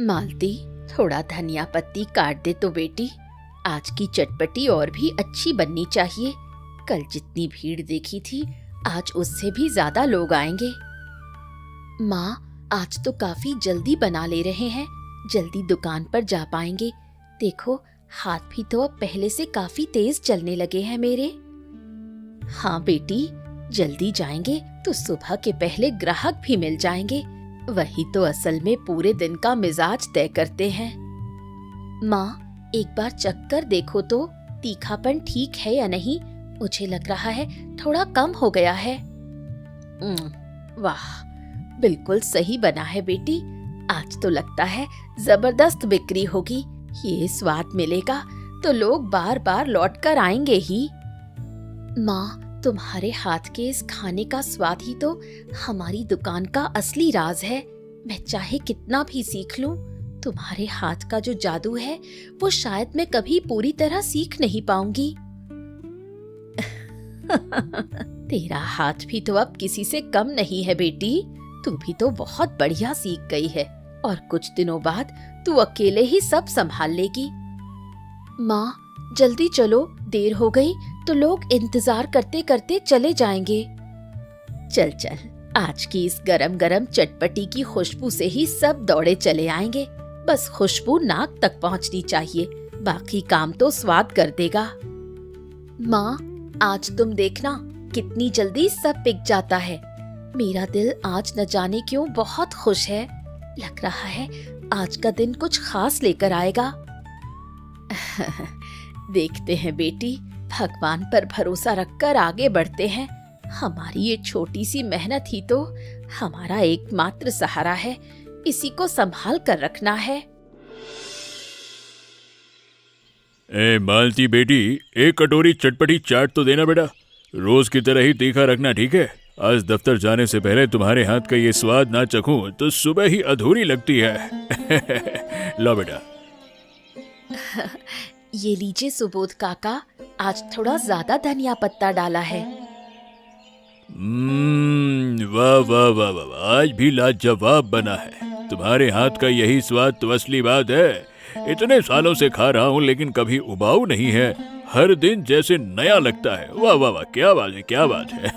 मालती, थोड़ा धनिया पत्ती काट दे तो बेटी। आज की चटपटी और भी अच्छी बननी चाहिए। कल जितनी भीड़ देखी थी, आज उससे भी ज्यादा लोग आएंगे। माँ, आज तो काफी जल्दी बना ले रहे हैं, जल्दी दुकान पर जा पाएंगे। देखो, हाथ भी तो अब पहले से काफी तेज चलने लगे हैं मेरे। हाँ बेटी, जल्दी जाएंगे तो सुबह के पहले ग्राहक भी मिल जाएंगे। वही तो असल में पूरे दिन का मिजाज तय करते हैं। माँ, एक बार चक्कर देखो तो, तीखापन ठीक है या नहीं? मुझे लग रहा है थोड़ा कम हो गया है। वाह, बिल्कुल सही बना है बेटी। आज तो लगता है जबरदस्त बिक्री होगी। ये स्वाद मिलेगा तो लोग बार बार लौट कर आएंगे ही। माँ, तुम्हारे हाथ के इस खाने का स्वाद ही तो हमारी दुकान का असली राज है। मैं चाहे कितना भी सीख लूं, तुम्हारे हाथ का जो जादू है वो शायद मैं कभी पूरी तरह सीख नहीं पाऊंगी। तेरा हाथ भी तो अब किसी से कम नहीं है बेटी। तू भी तो बहुत बढ़िया सीख गई है और कुछ दिनों बाद तू अकेले ही सब संभाल लेगी। माँ, जल्दी चलो, देर हो गई तो लोग इंतजार करते करते चले जाएंगे। चल चल, आज की इस गरम गरम चटपटी की खुशबू से ही सब दौड़े चले आएंगे। बस खुशबू नाक तक पहुंचनी चाहिए, बाकी काम तो स्वाद कर देगा। माँ, आज तुम देखना कितनी जल्दी सब बिक जाता है। मेरा दिल आज न जाने क्यों बहुत खुश है। लग रहा है आज का दिन कुछ खास लेकर आएगा। देखते हैं बेटी, भगवान पर भरोसा रखकर आगे बढ़ते हैं। हमारी ये छोटी सी मेहनत ही तो हमारा एकमात्र सहारा है। इसी को संभाल कर रखना है। ए मालती बेटी, एक कटोरी चटपटी चाट तो देना बेटा। रोज की तरह ही तीखा रखना, ठीक है? आज दफ्तर जाने से पहले तुम्हारे हाथ का ये स्वाद ना चखूं तो सुबह ही अधूरी लगती है। लो बेटा। ये लीजिए सुबोध काका, आज थोड़ा ज्यादा धनिया पत्ता डाला है। वाह वाह वाह वाह, आज भी लाजवाब बना है। तुम्हारे हाथ का यही स्वाद तो असली बात है। इतने सालों से खा रहा हूँ लेकिन कभी उबाऊ नहीं है। हर दिन जैसे नया लगता है। वाह वाह वाह, क्या बात है, क्या बात है।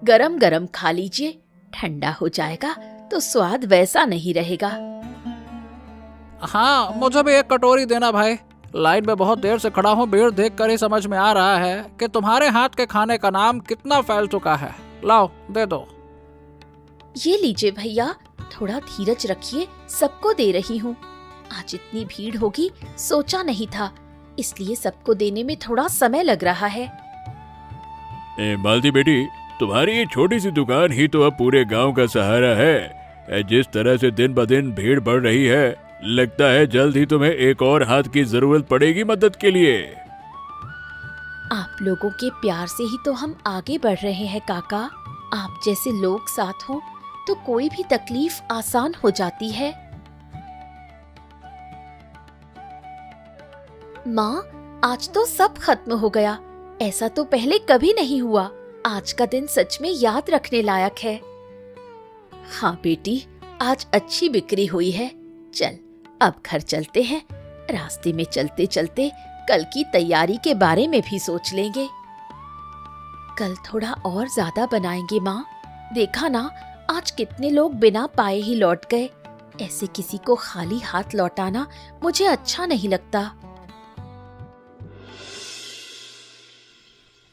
गरम गरम खा लीजिए, ठंडा हो जाएगा तो स्वाद वैसा नहीं रहेगा। हाँ, मुझे भी एक कटोरी देना भाई। लाइन में बहुत देर से खड़ा हूँ, भीड़ देख कर ही समझ में आ रहा है कि तुम्हारे हाथ के खाने का नाम कितना फैल चुका है। लाओ, दे दो। ये लीजिए भैया, थोड़ा धीरज रखिए, सबको दे रही हूँ। आज इतनी भीड़ होगी सोचा नहीं था, इसलिए सबको देने में थोड़ा समय लग रहा है। ए मालती बेटी, तुम्हारी ये छोटी सी दुकान ही तो अब पूरे गांव का सहारा है। जिस तरह से दिन ब दिन भीड़ बढ़ रही है, लगता है जल्द ही तुम्हें एक और हाथ की जरूरत पड़ेगी मदद के लिए। आप लोगों के प्यार से ही तो हम आगे बढ़ रहे हैं काका। आप जैसे लोग साथ हों तो कोई भी तकलीफ आसान हो जाती है। माँ, आज तो सब खत्म हो गया। ऐसा तो पहले कभी नहीं हुआ। आज का दिन सच में याद रखने लायक है। हाँ बेटी, आज अच्छी बिक्री हुई है। चल, अब घर चलते हैं। रास्ते में चलते चलते कल की तैयारी के बारे में भी सोच लेंगे। कल थोड़ा और ज्यादा बनाएंगे माँ। देखा ना, आज कितने लोग बिना पाए ही लौट गए। ऐसे किसी को खाली हाथ लौटाना मुझे अच्छा नहीं लगता।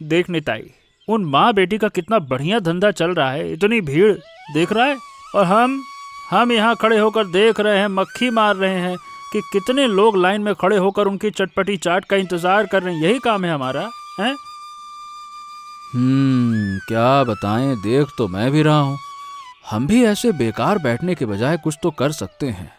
देख निताई, उन माँ बेटी का कितना बढ़िया धंधा चल रहा है। इतनी भीड़ देख रहा है और हम यहाँ खड़े होकर देख रहे हैं, मक्खी मार रहे हैं कि कितने लोग लाइन में खड़े होकर उनकी चटपटी चाट का इंतजार कर रहे हैं। यही काम है हमारा, है? क्या बताएं, देख तो मैं भी रहा हूँ। हम भी ऐसे बेकार बैठने के बजाय कुछ तो कर सकते हैं।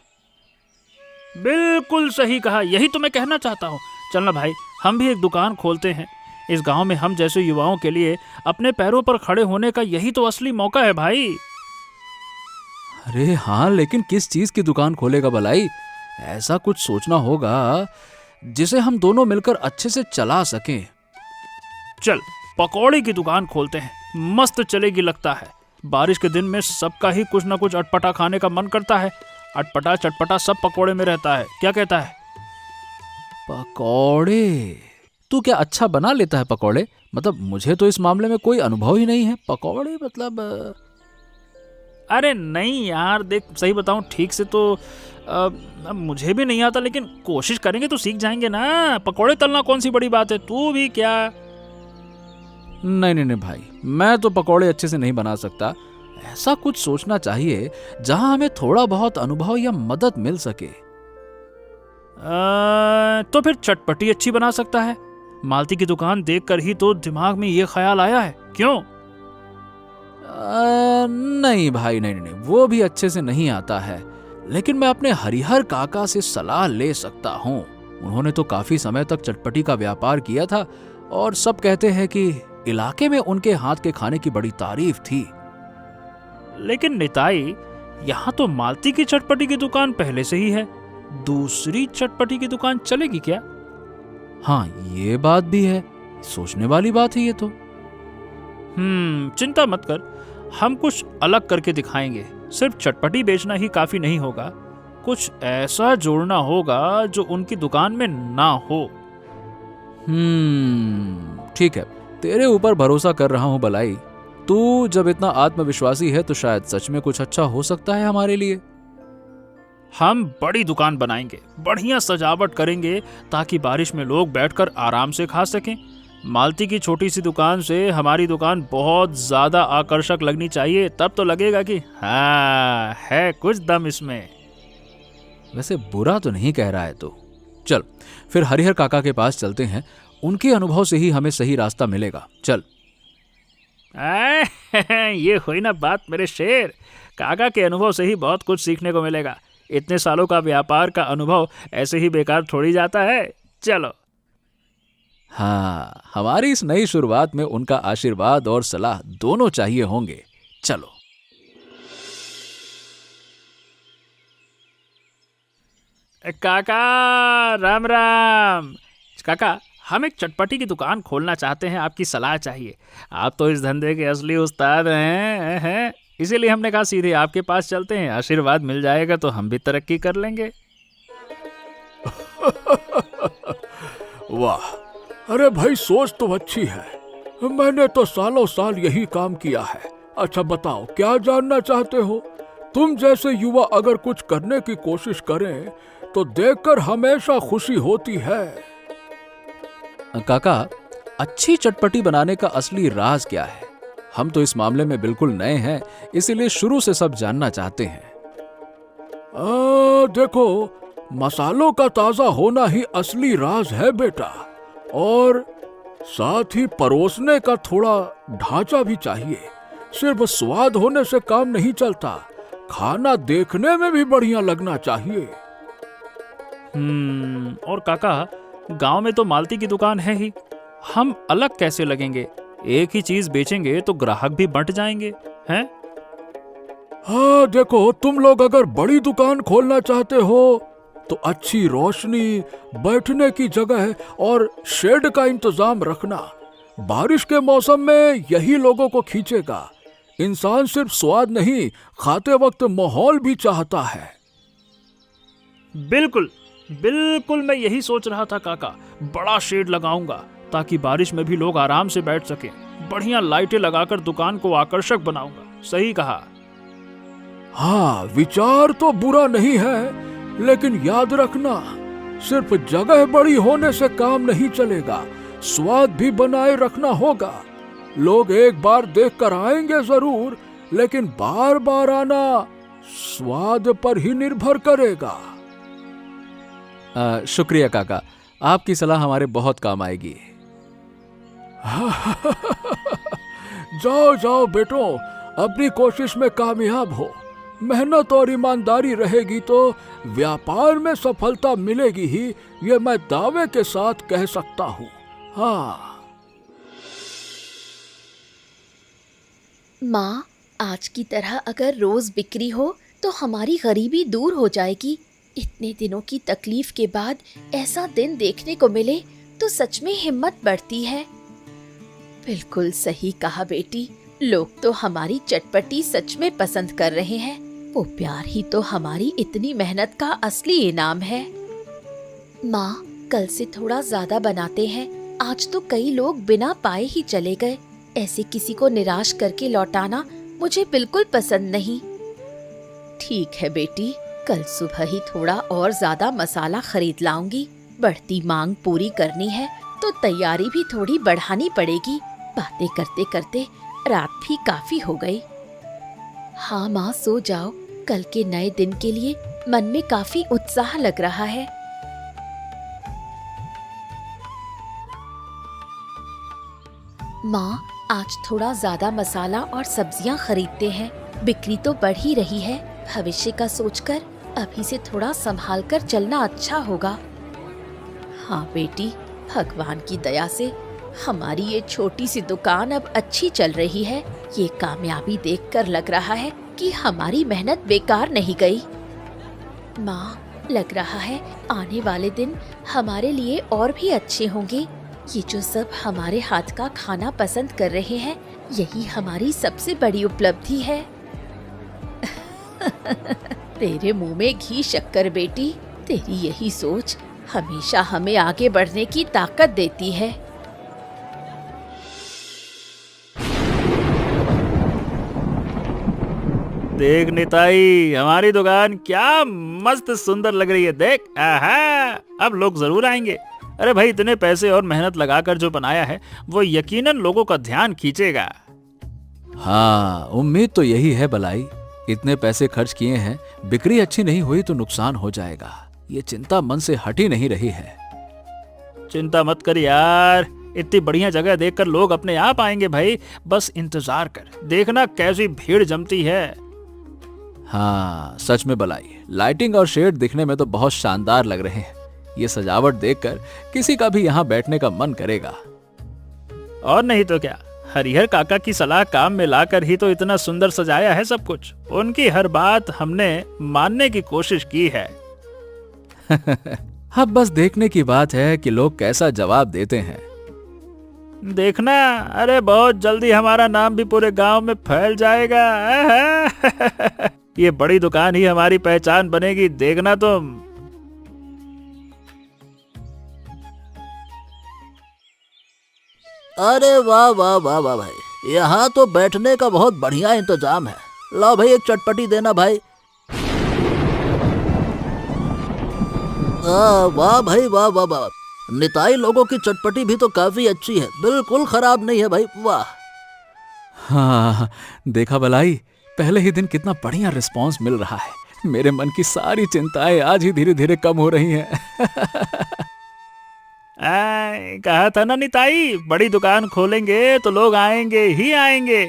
बिल्कुल सही कहा, यही तो मैं कहना चाहता हूँ। चलना भाई, हम भी एक दुकान खोलते हैं। इस गांव में हम जैसे युवाओं के लिए अपने पैरों पर खड़े होने का यही तो असली मौका है भाई। अरे हाँ, लेकिन किस चीज की दुकान खोलेगा भलाई? ऐसा कुछ सोचना होगा जिसे हम दोनों मिलकर अच्छे से चला सकें। चल, पकौड़े की दुकान खोलते हैं, मस्त चलेगी लगता है। बारिश के दिन में सबका ही कुछ ना कुछ अटपटा खाने का मन करता है। अटपटा चटपटा सब पकोड़े में रहता है। क्या कहता है? पकौड़े? तू क्या अच्छा बना लेता है पकौड़े? मतलब मुझे तो इस मामले में कोई अनुभव ही नहीं है। पकौड़े मतलब अरे नहीं यार, देख सही बताऊं ठीक से तो मुझे भी नहीं आता, लेकिन कोशिश करेंगे तो सीख जाएंगे ना। पकोड़े तलना कौन सी बड़ी बात है, तू भी क्या। नहीं भाई, मैं तो पकौड़े अच्छे से नहीं बना सकता। ऐसा कुछ सोचना चाहिए जहां हमें थोड़ा बहुत अनुभव या मदद मिल सके। तो फिर चटपटी अच्छी बना सकता है। मालती की दुकान देखकर ही तो दिमाग में ये ख्याल आया है। क्यों? नहीं भाई, नहीं, वो भी अच्छे से नहीं आता है, लेकिन मैं अपने हरिहर काका से सलाह ले सकता हूँ। उन्होंने तो काफी समय तक चटपटी का व्यापार किया था और सब कहते हैं कि इलाके में उनके हाथ के खाने की बड़ी तारीफ थी। लेकिन निताई, यहाँ तो मालती की चटपटी की दुकान पहले से ही है, दूसरी चटपटी की दुकान चलेगी क्या? हाँ, ये बात भी है, सोचने वाली बात है ये तो। चिंता मत कर, हम कुछ अलग करके दिखाएंगे। सिर्फ चटपटी बेचना ही काफी नहीं होगा, कुछ ऐसा जोड़ना होगा जो उनकी दुकान में ना हो। ठीक है, तेरे ऊपर भरोसा कर रहा हूँ बलाई। तू जब इतना आत्मविश्वासी है तो शायद सच में कुछ अच्छा हो सकता है हमारे लिए। हम बड़ी दुकान बनाएंगे, बढ़िया सजावट करेंगे ताकि बारिश में लोग बैठकर आराम से खा सकें। मालती की छोटी सी दुकान से हमारी दुकान बहुत ज्यादा आकर्षक लगनी चाहिए, तब तो लगेगा कि हाँ, है कुछ दम इसमें। वैसे बुरा तो नहीं कह रहा है तो चल फिर हरिहर काका के पास चलते हैं, उनके अनुभव से ही हमें सही रास्ता मिलेगा। चल। ये हुई ना बात मेरे शेर, काका के अनुभव से ही बहुत कुछ सीखने को मिलेगा। इतने सालों का व्यापार का अनुभव ऐसे ही बेकार थोड़ी जाता है। चलो। हाँ, हमारी इस नई शुरुआत में उनका आशीर्वाद और सलाह दोनों चाहिए होंगे। चलो। काका राम राम। काका, हम एक चटपटी की दुकान खोलना चाहते हैं, आपकी सलाह चाहिए। आप तो इस धंधे के असली उस्ताद हैं, इसीलिए हमने कहा सीधे आपके पास चलते हैं। आशीर्वाद मिल जाएगा तो हम भी तरक्की कर लेंगे। वाह, अरे भाई सोच तो अच्छी है, मैंने तो सालों साल यही काम किया है। अच्छा बताओ, क्या जानना चाहते हो? तुम जैसे युवा अगर कुछ करने की कोशिश करें तो देखकर हमेशा खुशी होती है। काका, अच्छी चटपटी बनाने का असली राज क्या है? हम तो इस मामले में बिल्कुल नए हैं, इसीलिए शुरू से सब जानना चाहते हैं। देखो, मसालों का ताजा होना ही असली राज है बेटा, और साथ ही परोसने का थोड़ा ढांचा भी चाहिए। सिर्फ स्वाद होने से काम नहीं चलता, खाना देखने में भी बढ़िया लगना चाहिए। और काका, गांव में तो मालती की दुकान है ही, हम अलग कैसे लगेंगे? एक ही चीज बेचेंगे तो ग्राहक भी बंट जाएंगे, हैं? हाँ देखो, तुम लोग अगर बड़ी दुकान खोलना चाहते हो तो अच्छी रोशनी, बैठने की जगह और शेड का इंतजाम रखना। बारिश के मौसम में यही लोगों को खींचेगा। इंसान सिर्फ स्वाद नहीं, खाते वक्त माहौल भी चाहता है। बिल्कुल बिल्कुल, मैं यही सोच रहा था काका। बड़ा शेड लगाऊंगा ताकि बारिश में भी लोग आराम से बैठ सकें। बढ़िया लाइटें लगाकर दुकान को आकर्षक बनाऊंगा। सही कहा। हाँ, विचार तो बुरा नहीं है, लेकिन याद रखना, सिर्फ जगह बड़ी होने से काम नहीं चलेगा, स्वाद भी बनाए रखना होगा। लोग एक बार देखकर आएंगे जरूर, लेकिन बार बार आना स्वाद पर ही निर्भर करेगा। शुक्रिया काका, आपकी सलाह हमारे बहुत काम आएगी। जाओ जाओ बेटो, अपनी कोशिश में कामयाब हो। मेहनत और ईमानदारी रहेगी तो व्यापार में सफलता मिलेगी ही, ये मैं दावे के साथ कह सकता हूँ। हाँ माँ, आज की तरह अगर रोज बिक्री हो तो हमारी गरीबी दूर हो जाएगी। इतने दिनों की तकलीफ के बाद ऐसा दिन देखने को मिले तो सच में हिम्मत बढ़ती है। बिल्कुल सही कहा बेटी, लोग तो हमारी चटपटी सच में पसंद कर रहे हैं। वो प्यार ही तो हमारी इतनी मेहनत का असली इनाम है। माँ, कल से थोड़ा ज्यादा बनाते हैं। आज तो कई लोग बिना पाए ही चले गए। ऐसे किसी को निराश करके लौटाना मुझे बिल्कुल पसंद नहीं। ठीक है बेटी, कल सुबह ही थोड़ा और ज्यादा मसाला खरीद लाऊंगी। बढ़ती मांग पूरी करनी है तो तैयारी भी थोड़ी बढ़ानी पड़ेगी। बातें करते करते रात भी काफी हो गई। हाँ माँ, सो जाओ। कल के नए दिन के लिए मन में काफी उत्साह लग रहा है। माँ, आज थोड़ा ज्यादा मसाला और सब्जियाँ खरीदते हैं। बिक्री तो बढ़ ही रही है। भविष्य का सोचकर अभी से थोड़ा संभाल कर चलना अच्छा होगा। हाँ बेटी, भगवान की दया से हमारी ये छोटी सी दुकान अब अच्छी चल रही है। ये कामयाबी देखकर लग रहा है कि हमारी मेहनत बेकार नहीं गई। माँ, लग रहा है आने वाले दिन हमारे लिए और भी अच्छे होंगे। ये जो सब हमारे हाथ का खाना पसंद कर रहे हैं, यही हमारी सबसे बड़ी उपलब्धि है। तेरे मुंह में घी शक्कर बेटी। तेरी यही सोच हमेशा हमें आगे बढ़ने की ताकत देती है। देख निताई, हमारी दुकान क्या मस्त सुंदर लग रही है। देख, आहा, अब लोग जरूर आएंगे। अरे भाई, इतने पैसे और मेहनत लगाकर जो बनाया है वो यकीनन लोगों का ध्यान खींचेगा। हाँ, उम्मीद तो यही है बलाई। इतने पैसे खर्च किए हैं, बिक्री अच्छी नहीं हुई तो नुकसान हो जाएगा। ये चिंता मन से हट ही नहीं रही है। चिंता मत कर यार, इतनी बढ़िया जगह देखकर लोग अपने आप आएंगे भाई। बस इंतजार कर, देखना कैसी भीड़ जमती है। हाँ, सच में बलाई, लाइटिंग और शेड दिखने में तो बहुत शानदार लग रहे हैं। ये सजावट देखकर किसी का भी यहाँ बैठने का मन करेगा। और नहीं तो क्या, हरिहर काका की सलाह काम में लाकर ही तो इतना सुंदर सजाया है सब कुछ। उनकी हर बात हमने मानने की कोशिश की है। अब बस देखने की बात है कि लोग कैसा जवाब देते हैं। देखना, अरे बहुत जल्दी हमारा नाम भी पूरे गांव में फैल जाएगा। ये बड़ी दुकान ही हमारी पहचान बनेगी, देखना तुम। अरे वाह वाह वाह वाह भाई, यहाँ तो बैठने का बहुत बढ़िया इंतजाम है। लो भाई, एक चटपटी देना भाई। वाह भाई, वाह वाह वाह। निताई लोगों की चटपटी भी तो काफी अच्छी है, बिल्कुल खराब नहीं है भाई। वाह। हाँ, देखा बलाई, पहले ही दिन कितना बढ़िया रिस्पांस मिल रहा है। मेरे मन की सारी चिंताएं आज ही धीरे धीरे कम हो रही हैं। कहा था ना निताई, बड़ी दुकान खोलेंगे तो लोग आएंगे ही आएंगे।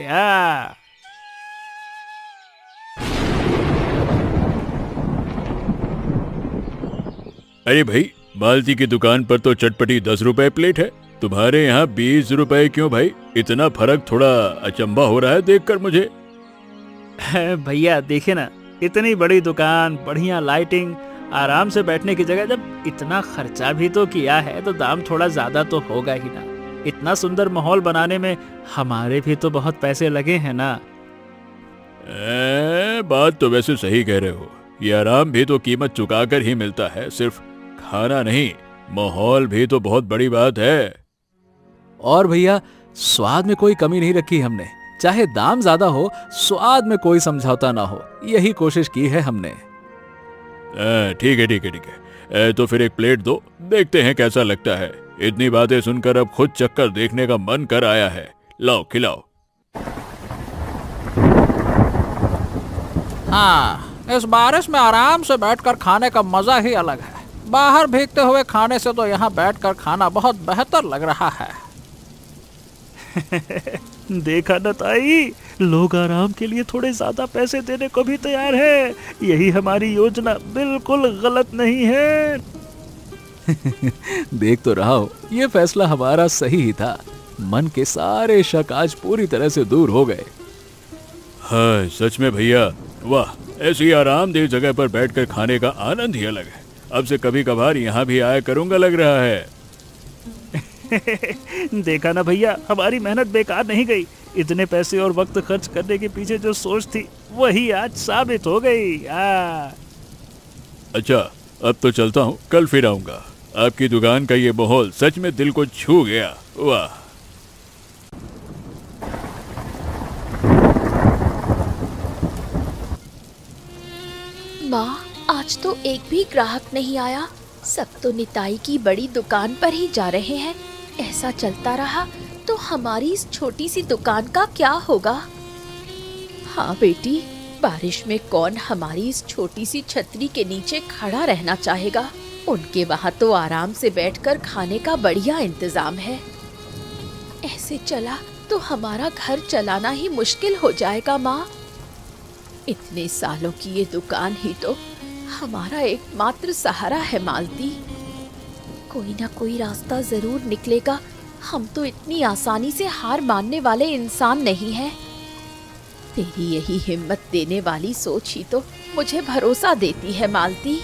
अरे भाई, बाल्टी की दुकान पर तो चटपटी 10 रुपए प्लेट है, तुम्हारे यहाँ 20 रुपए क्यों भाई? इतना फर्क थोड़ा अचंभा हो रहा है देखकर मुझे। भैया देखिए ना, इतनी बड़ी दुकान, बढ़िया लाइटिंग, आराम से बैठने की जगह, जब इतना खर्चा भी तो किया है तो दाम थोड़ा ज्यादा तो होगा ही ना। इतना सुंदर माहौल बनाने में हमारे भी तो बहुत पैसे लगे हैं ना। बात तो वैसे सही कह रहे हो। ये आराम भी तो कीमत चुकाकर ही मिलता है, सिर्फ खाना नहीं, माहौल भी तो बहुत बड़ी बात है। और भैया, स्वाद में कोई कमी नहीं रखी हमने। चाहे दाम ज्यादा हो, स्वाद में कोई समझौता ना हो, यही कोशिश की है हमने। ठीक है ठीक है ठीक है, तो फिर एक प्लेट दो, देखते हैं कैसा लगता है। इतनी बातें सुनकर अब खुद चक्कर देखने का मन कर आया है। लाओ, खिलाओ। हाँ, इस बारिश में आराम से बैठकर खाने का मजा ही अलग है। बाहर भीगते हुए खाने से तो यहाँ बैठकर खाना बहुत बेहतर लग रहा है। देखा न ताई, लोग आराम के लिए थोड़े ज्यादा पैसे देने को भी तैयार है। यही हमारी योजना बिल्कुल गलत नहीं है। देख तो रहा हूं, ये फैसला हमारा सही ही था। मन के सारे शक आज पूरी तरह से दूर हो गए। हाँ, सच में भैया, वाह, ऐसी आरामदेह जगह पर बैठकर खाने का आनंद ही अलग है। अब से कभी कभार यहाँ भी आया करूंगा लग रहा है। देखा ना भैया, हमारी मेहनत बेकार नहीं गई। इतने पैसे और वक्त खर्च करने के पीछे जो सोच थी वही आज साबित हो गई। अच्छा, अब तो चलता हूँ, कल फिर आऊंगा। आपकी दुकान का ये माहौल सच में दिल को छू गया। वाह। माँ, आज तो एक भी ग्राहक नहीं आया। सब तो निताई की बड़ी दुकान पर ही जा रहे हैं। ऐसा चलता रहा तो हमारी इस छोटी सी दुकान का क्या होगा? हाँ बेटी, बारिश में कौन हमारी इस छोटी सी छतरी के नीचे खड़ा रहना चाहेगा? उनके वहाँ तो आराम से बैठकर खाने का बढ़िया इंतजाम है। ऐसे चला तो हमारा घर चलाना ही मुश्किल हो जाएगा माँ। इतने सालों की ये दुकान ही तो हमारा एकमात्र सहारा है मालती। कोई ना कोई रास्ता जरूर निकलेगा। हम तो इतनी आसानी से हार मानने वाले इंसान नहीं हैं। तेरी यही हिम्मत देने वाली सोच ही तो मुझे भरोसा देती है मालती।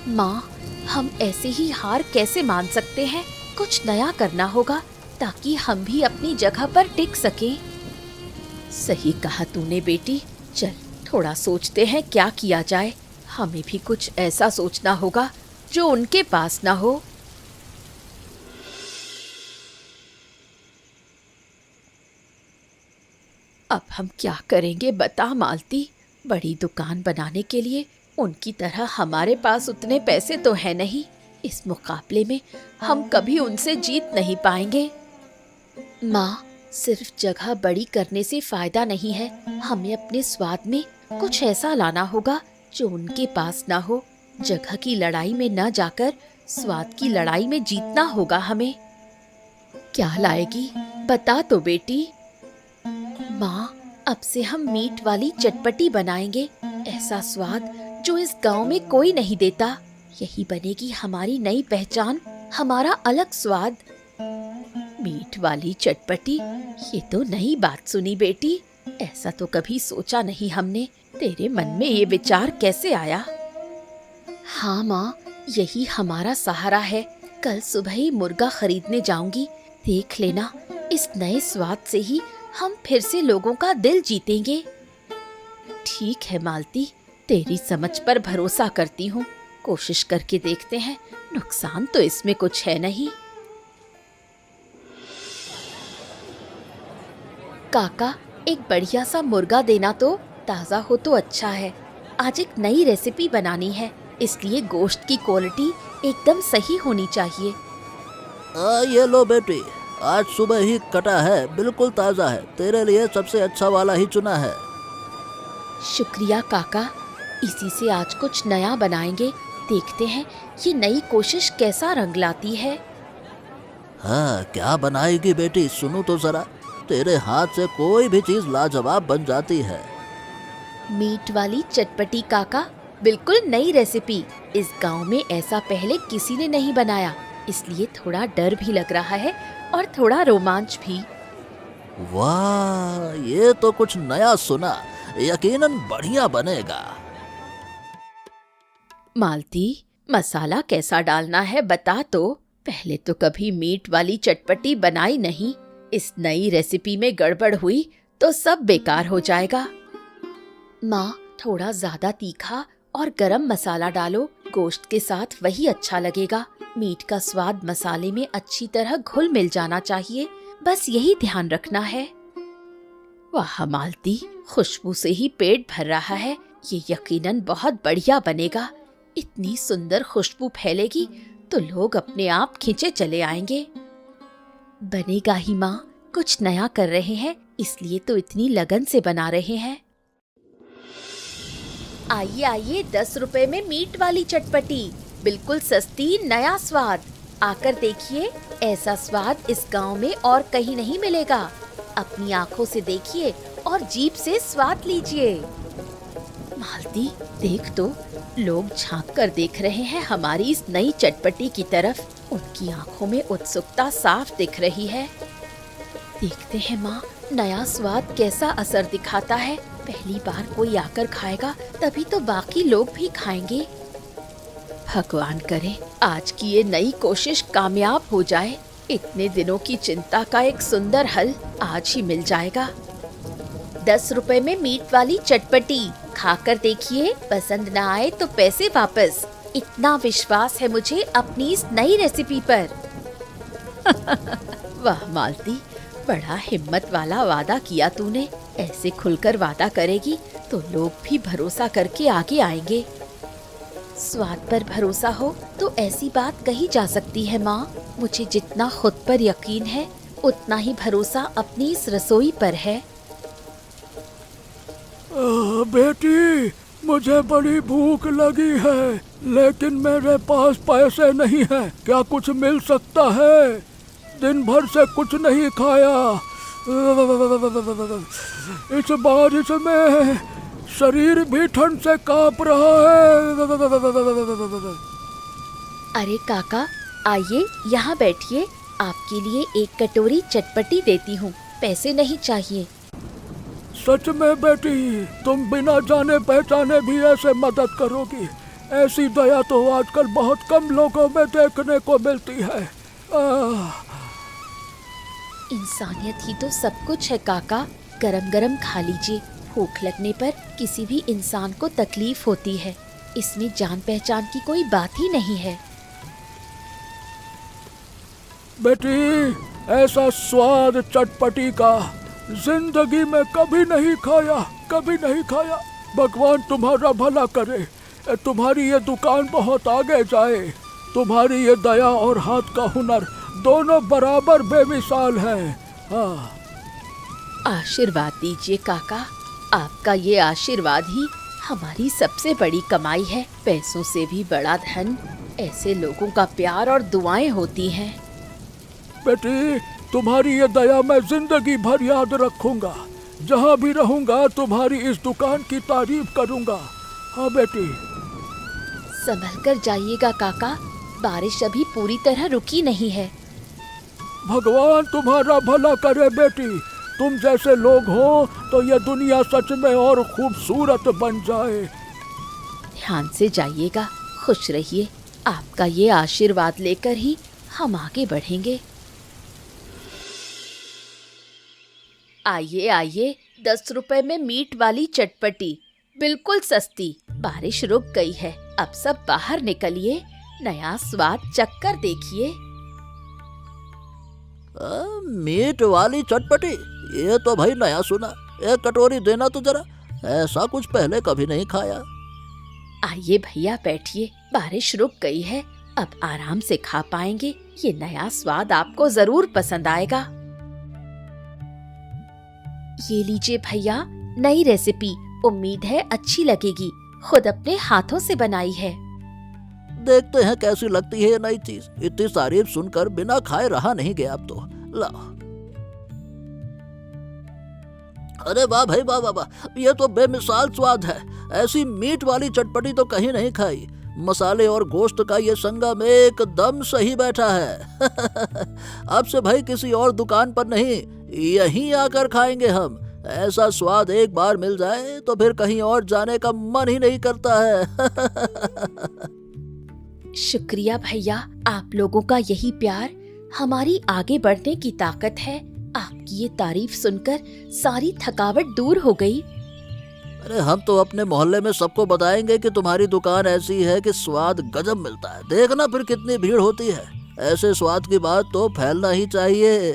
माँ, हम ऐसे ही हार कैसे मान सकते हैं? कुछ नया करना होगा ताकि हम भी अपनी जगह पर टिक सकें। सही कहा तूने बेटी। चल थोड़ा सोचते हैं क्या किया जाए। हमें भी कुछ ऐसा सोचना होगा जो उनके पास ना हो। अब हम क्या करेंगे बता मालती? बड़ी दुकान बनाने के लिए उनकी तरह हमारे पास उतने पैसे तो है नहीं। इस मुकाबले में हम कभी उनसे जीत नहीं पाएंगे। माँ, सिर्फ जगह बड़ी करने से फायदा नहीं है। हमें अपने स्वाद में कुछ ऐसा लाना होगा जो उनके पास ना हो। जगह की लड़ाई में न जाकर स्वाद की लड़ाई में जीतना होगा हमें। क्या लाएगी बता तो बेटी। माँ, अब से हम मीट वाली चटपटी बनाएंगे। ऐसा स्वाद जो इस गांव में कोई नहीं देता। यही बनेगी हमारी नई पहचान, हमारा अलग स्वाद। मीट वाली चटपटी, ये तो नई बात सुनी बेटी। ऐसा तो कभी सोचा नहीं हमने। तेरे मन में ये विचार कैसे आया? हाँ माँ, यही हमारा सहारा है। कल सुबह ही मुर्गा खरीदने जाऊंगी। देख लेना, इस नए स्वाद से ही हम फिर से लोगों का दिल जीतेंगे। ठीक है मालती, तेरी समझ पर भरोसा करती हूँ। कोशिश करके देखते हैं। नुकसान तो इसमें कुछ है नहीं। काका, एक बढ़िया सा मुर्गा देना तो। ताज़ा हो तो अच्छा है। आज एक नई रेसिपी बनानी है, इसलिए गोश्त की क्वालिटी एकदम सही होनी चाहिए। ये लो बेटी, आज सुबह ही कटा है, बिल्कुल ताज़ा है। तेरे लिए सबसे अच्छा वाला ही चुना है। शुक्रिया काका। इसी से आज कुछ नया बनाएंगे। देखते हैं ये नई कोशिश कैसा रंग लाती है। हाँ, क्या बनाएगी बेटी? सुनो तो जरा। तेरे हाथ से कोई भी चीज लाजवाब बन जाती है। मीट वाली चटपटी काका, बिल्कुल नई रेसिपी। इस गांव में ऐसा पहले किसी ने नहीं बनाया, इसलिए थोड़ा डर भी लग रहा है और थोड़ा रोमांच भी। वाह, ये तो कुछ नया सुना। यकीनन बढ़िया बनेगा। मालती, मसाला कैसा डालना है बता तो। पहले तो कभी मीट वाली चटपटी बनाई नहीं। इस नई रेसिपी में गड़बड़ हुई तो सब बेकार हो जाएगा। माँ, थोड़ा ज्यादा तीखा और गरम मसाला डालो। गोश्त के साथ वही अच्छा लगेगा। मीट का स्वाद मसाले में अच्छी तरह घुल मिल जाना चाहिए, बस यही ध्यान रखना है। वाह मालती, खुशबू से ही पेट भर रहा है। ये यकीनन बहुत बढ़िया बनेगा। इतनी सुंदर खुशबू फैलेगी तो लोग अपने आप खींचे चले आएंगे। बनेगा ही माँ, कुछ नया कर रहे हैं इसलिए तो इतनी लगन से बना रहे हैं। आइए आइए, 10 रुपए में मीट वाली चटपटी, बिल्कुल सस्ती, नया स्वाद। आकर देखिए, ऐसा स्वाद इस गांव में और कहीं नहीं मिलेगा। अपनी आंखों से देखिए और जीभ से स्वाद लीजिए। मालती, देख तो, लोग झांक कर देख रहे हैं हमारी इस नई चटपटी की तरफ। उनकी आंखों में उत्सुकता साफ दिख रही है। देखते हैं माँ, नया स्वाद कैसा असर दिखाता है। पहली बार कोई आकर खाएगा तभी तो बाकी लोग भी खाएंगे। भगवान करे आज की ये नई कोशिश कामयाब हो जाए। इतने दिनों की चिंता का एक सुंदर हल आज ही मिल जाएगा। 10 रुपए में मीट वाली चटपटी, खाकर देखिए, पसंद ना आए तो पैसे वापस। इतना विश्वास है मुझे अपनी इस नई रेसिपी पर। वाह मालती, बड़ा हिम्मत वाला वादा किया तूने। ऐसे खुलकर वादा करेगी तो लोग भी भरोसा करके आगे आएंगे। स्वाद पर भरोसा हो तो ऐसी बात कही जा सकती है माँ। मुझे जितना खुद पर यकीन है उतना ही भरोसा अपनी इस रसोई पर है। बेटी, मुझे बड़ी भूख लगी है, लेकिन मेरे पास पैसे नहीं है। क्या कुछ मिल सकता है? दिन भर से कुछ नहीं खाया। इस बारिश में शरीर भी ठंड से कांप रहा है। अरे काका, आइए यहाँ बैठिए। आपके लिए एक कटोरी चटपटी देती हूँ। पैसे नहीं चाहिए। सच में बेटी, तुम बिना जाने पहचाने भी ऐसे मदद करोगी? ऐसी दया तो आजकल बहुत कम लोगों में देखने को मिलती है। इंसानियत ही तो सब कुछ है काका। गरम गरम खा लीजिए। भूख लगने पर किसी भी इंसान को तकलीफ होती है। इसमें जान पहचान की कोई बात ही नहीं है। बेटी, ऐसा स्वाद चटपटी का जिंदगी में कभी नहीं खाया, कभी नहीं खाया। भगवान तुम्हारा भला करे। तुम्हारी ये दुकान बहुत आगे जाए। तुम्हारी ये दया और हाथ का हुनर दोनों बराबर बेमिसाल है। हाँ। आशीर्वाद दीजिए काका। आपका ये आशीर्वाद ही हमारी सबसे बड़ी कमाई है। पैसों से भी बड़ा धन ऐसे लोगों का प्यार और दुआएं होती हैं। बेटी, तुम्हारी ये दया मैं जिंदगी भर याद रखूंगा। जहाँ भी रहूंगा तुम्हारी इस दुकान की तारीफ करूंगा। हाँ बेटी। संभल कर जाइएगा काका। बारिश अभी पूरी तरह रुकी नहीं है। भगवान तुम्हारा भला करे बेटी। तुम जैसे लोग हो तो ये दुनिया सच में और खूबसूरत बन जाए। ध्यान से जाइएगा। खुश रहिए। आपका ये आशीर्वाद लेकर ही हम आगे बढ़ेंगे। आइए आइए, 10 रुपए में मीट वाली चटपटी, बिल्कुल सस्ती। बारिश रुक गई है, अब सब बाहर निकलिए। नया स्वाद चक्कर देखिए। मीट वाली चटपटी, ये तो भाई नया सुना। एक कटोरी देना तो जरा, ऐसा कुछ पहले कभी नहीं खाया। आइए भैया बैठिए। बारिश रुक गई है, अब आराम से खा पाएंगे। ये नया स्वाद आपको जरूर पसंद आएगा। ये लीजिए भैया, नई रेसिपी। उम्मीद है अच्छी लगेगी। खुद अपने हाथों से बनाई है। देखते हैं कैसी लगती है ये नई चीज। इतनी तारीफ सुनकर बिना खाए रहा नहीं गया अब तो। लाओ। अरे वाह भाई वाह वाह वाह, ये तो बेमिसाल स्वाद है। ऐसी मीट वाली चटपटी तो कहीं नहीं खाई। मसाले और गोश्त का ये संगम एकदम सही बैठा है। अब से भाई किसी और दुकान पर नहीं, यहीं आकर खाएंगे हम। ऐसा स्वाद एक बार मिल जाए तो फिर कहीं और जाने का मन ही नहीं करता है। शुक्रिया भैया। आप लोगों का यही प्यार हमारी आगे बढ़ने की ताकत है। आपकी ये तारीफ सुनकर सारी थकावट दूर हो गई। अरे हम तो अपने मोहल्ले में सबको बताएंगे कि तुम्हारी दुकान ऐसी है कि स्वाद गजब मिलता है। देखना फिर कितनी भीड़ होती है। ऐसे स्वाद की बात तो फैलना ही चाहिए।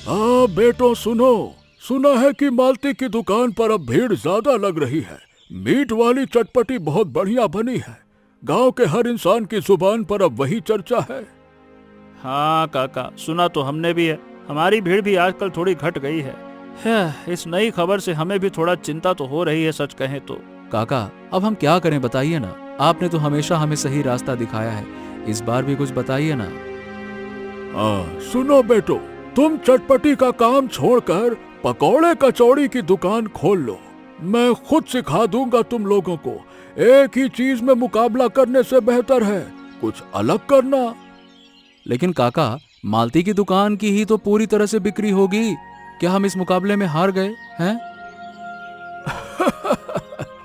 हाँ बेटो, सुनो। सुना है कि मालती की दुकान पर अब भीड़ ज्यादा लग रही है। मीट वाली चटपटी बहुत बढ़िया बनी है। गांव के हर इंसान की जुबान पर अब वही चर्चा है। हाँ काका, सुना तो हमने भी है। हमारी भीड़ भी आजकल थोड़ी घट गई है। इस नई खबर से हमें भी थोड़ा चिंता तो हो रही है, सच कहें तो। काका, अब हम क्या करें बताइए ना। आपने तो हमेशा हमें सही रास्ता दिखाया है, इस बार भी कुछ बताइए ना। हाँ सुनो बेटो, तुम चटपटी का काम छोड़कर पकौड़े कचौड़ी की दुकान खोल लो। मैं खुद सिखा दूंगा तुम लोगों को। एक ही चीज में मुकाबला करने से बेहतर है कुछ अलग करना। लेकिन काका, मालती की दुकान की ही तो पूरी तरह से बिक्री होगी। क्या हम इस मुकाबले में हार गए हैं?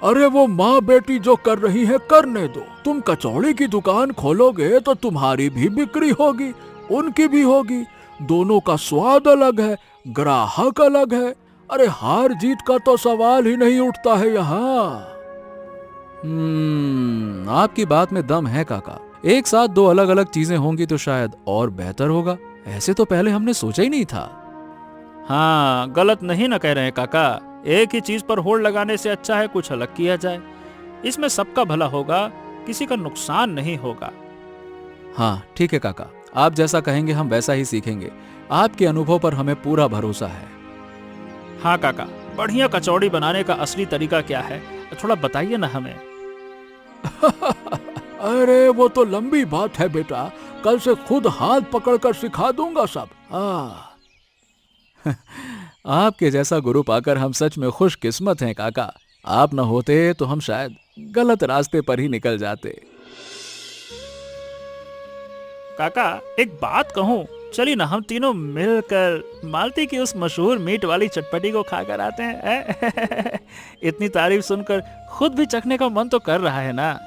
अरे वो माँ बेटी जो कर रही है करने दो। तुम कचौड़ी की दुकान खोलोगे तो तुम्हारी भी बिक्री होगी, उनकी भी होगी, दोनों का स्वाद अलग है, ग्राहक अलग है। अरे हार जीत का तो सवाल ही नहीं उठता है यहाँ। आपकी बात में दम है काका। एक साथ दो अलग अलग चीजें होंगी तो शायद और बेहतर होगा। ऐसे तो पहले हमने सोचा ही नहीं था। हाँ, गलत नहीं ना कह रहे हैं काका। एक ही चीज पर होड़ लगाने से अच्छा है कुछ अलग किया जाए। इसमें सबका भला होगा, किसी का नुकसान नहीं होगा। हाँ ठीक है काका, आप जैसा कहेंगे हम वैसा ही सीखेंगे। आपके अनुभव पर हमें पूरा भरोसा है। हाँ काका, बढ़िया कचौड़ी बनाने का असली तरीका क्या है, थोड़ा बताइए ना हमें। अरे वो तो लंबी बात है बेटा, कल से खुद हाथ पकड़कर सिखा दूंगा सब। आपके जैसा गुरु पाकर हम सच में खुशकिस्मत हैं काका। आप न होते तो हम शायद गलत रास्ते पर ही निकल जाते। काका एक बात कहूँ, चलिए ना हम तीनों मिलकर मालती की उस मशहूर मीट वाली चटपटी को खाकर आते हैं। इतनी तारीफ सुनकर खुद भी चखने का मन तो कर रहा है ना।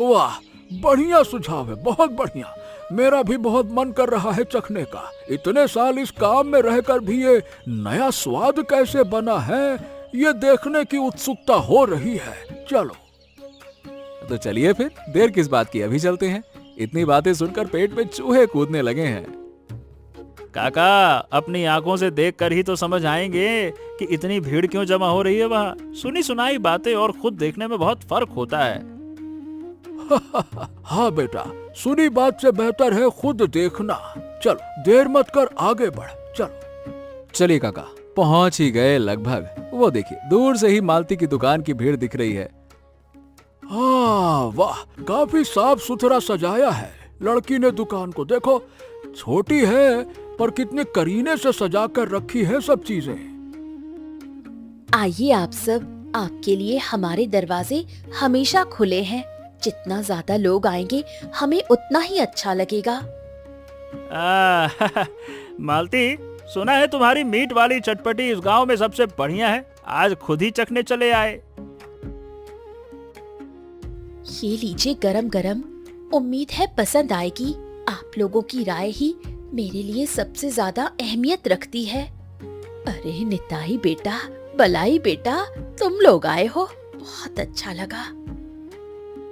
वाह, बढ़िया सुझाव है, बहुत बढ़िया। मेरा भी बहुत मन कर रहा है चखने का। इतने साल इस काम में रहकर भी ये नया स्वाद कैसे बना है, ये देखने की उत्सुकता हो रही है। चलो तो चलिए फिर, देर किस बात की, अभी चलते हैं। इतनी बातें सुनकर पेट में चूहे कूदने लगे हैं। काका अपनी आंखों से देखकर ही तो समझ आएंगे कि इतनी भीड़ क्यों जमा हो रही है वहाँ। सुनी सुनाई बातें और खुद देखने में बहुत फर्क होता है। हाँ बेटा, सुनी बात से बेहतर है खुद देखना। चलो देर मत कर, आगे बढ़। चलो चलिए काका, पहुंच ही गए लगभग। वो देखिए दूर से ही मालती की दुकान की भीड़ दिख रही है। हाँ वाह, काफी साफ सुथरा सजाया है। लड़की ने दुकान को देखो, छोटी है पर कितने करीने से सजा कर रखी है सब चीजें। आइए आप सब, आपके लिए हमारे दरवाजे हमेशा खुले हैं। जितना ज्यादा लोग आएंगे हमें उतना ही अच्छा लगेगा। मालती, सुना है तुम्हारी मीट वाली चटपटी इस गांव में सबसे बढ़िया है। आज खुद ही चखने चले आए। ये लीजिए गरम गरम, उम्मीद है पसंद आएगी। आप लोगों की राय ही मेरे लिए सबसे ज्यादा अहमियत रखती है। अरे निताई बेटा, बलाई बेटा, तुम लोग आए हो, बहुत अच्छा लगा।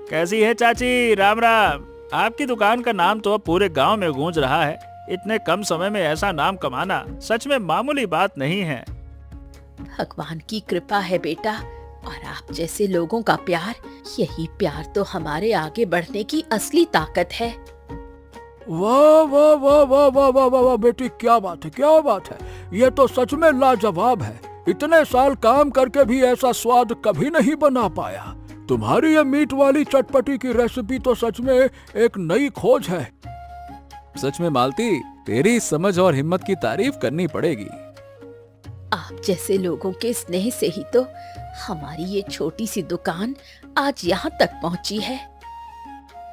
कैसी है चाची? राम राम। आपकी दुकान का नाम तो अब पूरे गांव में गूंज रहा है। इतने कम समय में ऐसा नाम कमाना सच में मामूली बात नहीं है। भगवान की कृपा है बेटा, और आप जैसे लोगों का प्यार, यही प्यार तो हमारे आगे बढ़ने की असली ताकत है। वाह वाह वाह वाह वाह वाह वाह वाह बेटी, क्या बात है, क्या बात है। ये तो सच में लाजवाब है। इतने साल काम करके भी ऐसा स्वाद कभी नहीं बना पाया। तुम्हारी ये मीट वाली चटपटी की रेसिपी तो सच में एक नई खोज है। सच में मालती, तेरी समझ और हिम्मत की तारीफ करनी पड़ेगी। आप जैसे लोगों के स्नेह से ही तो हमारी ये छोटी सी दुकान आज यहाँ तक पहुँची है।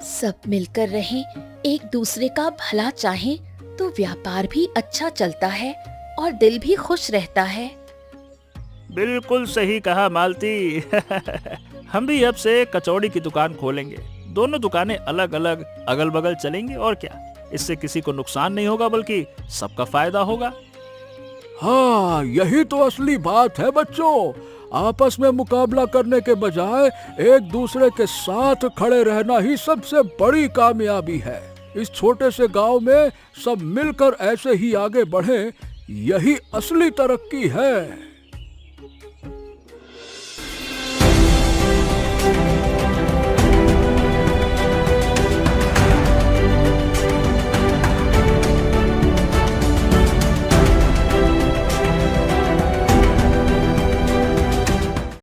सब मिलकर रहें, एक दूसरे का भला चाहें, तो व्यापार भी अच्छा चलता है और दिल भी खुश रहता है। बिल्कुल सही कहा मालती। हम भी अब से कचौड़ी की दुकान खोलेंगे। दोनों दुकानें अलग अलग अगल बगल चलेंगी और क्या। इससे किसी को नुकसान नहीं होगा, बल्कि सबका फायदा होगा। हाँ, यही तो असली बात है बच्चों। आपस में मुकाबला करने के बजाय एक दूसरे के साथ खड़े रहना ही सबसे बड़ी कामयाबी है। इस छोटे से गांव में सब मिलकर ऐसे ही आगे बढ़ें, यही असली तरक्की है।